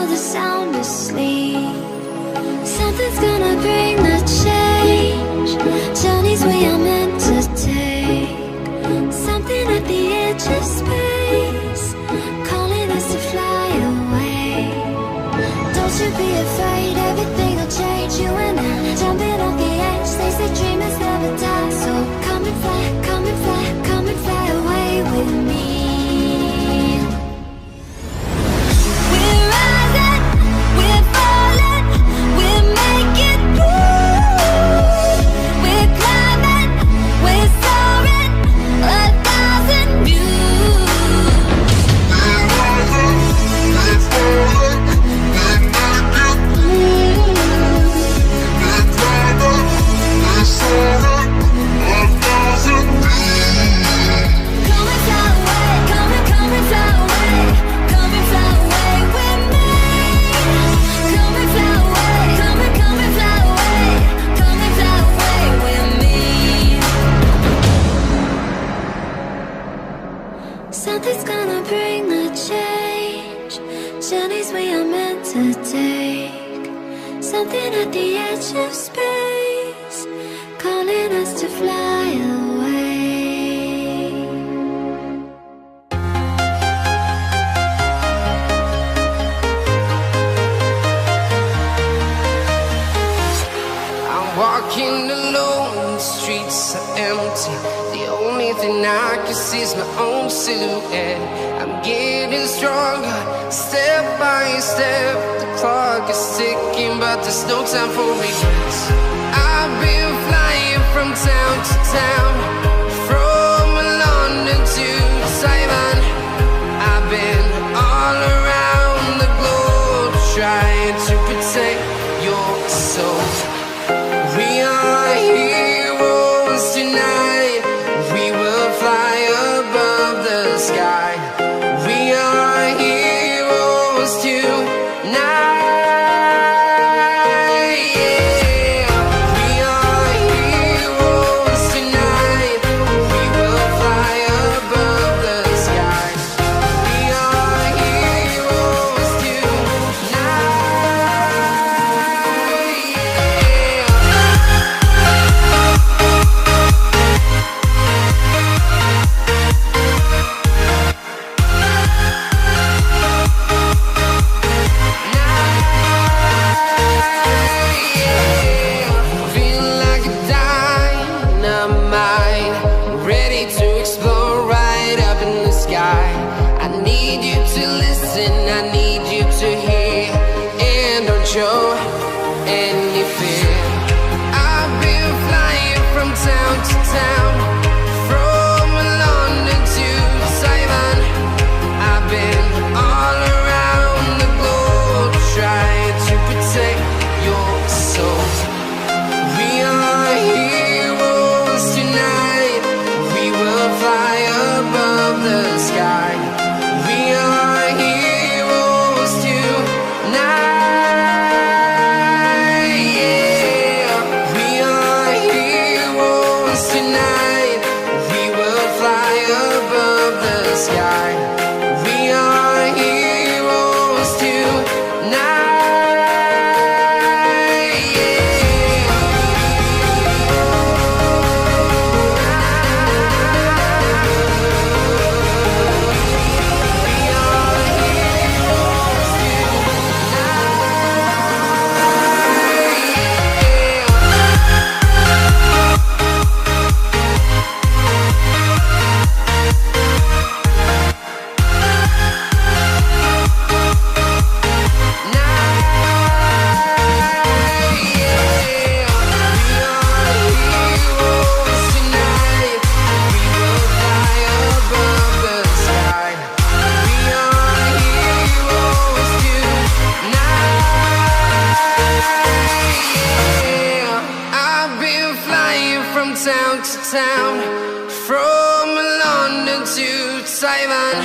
for the sound asleep. Something's gonna bring the change. Journeys we are meant to take. Something at the edge of space, calling us to fly away. Don't you be afraid, everything will change. You and I, jumping off the edge. They say dreamers never die. So come and fly, come and fly, come and fly away with me. Something's gonna bring the change. Journeys we are meant to take. Something at the edge of space, calling us to fly away. I'm walking alone, the streets are empty. The only thing I can see is my own silhouette. I'm getting stronger, step by step. The clock is ticking, but there's no time for regrets. I've been flying from town to town, from London to Taiwan. I've been all around the globe, trying to protect your soul. We are heroes tonight. We will fly above the sky. We are heroes tonight. Yeah. We are heroes tonight. We will fly above the sky. We are heroes tonight. Show any fear. I've been flying from town to town, from London to Taiwan. I've been all around the globe, trying to protect your soul. We are heroes tonight. We will fly above the sky. We are heroes tonight. Town to town, from London to Taiwan.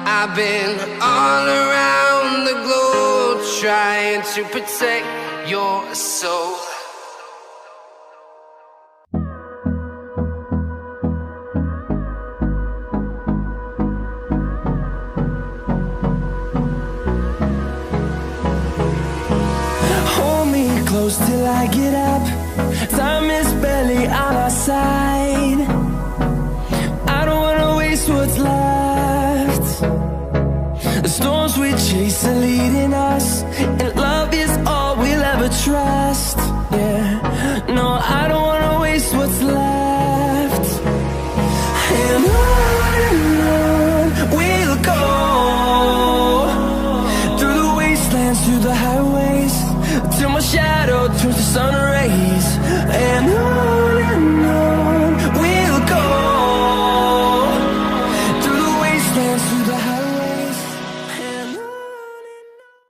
I've been all around the globe, trying to protect your soul. close till I get up. Time is barely on our side. I don't wanna waste what's left. The storms we chase are leading us, and love is all we'll ever trust. Yeah, no, I don't wanna waste what's left. And on we'll go, through the wastelands, through the highways, till my shadow turns to sun rays.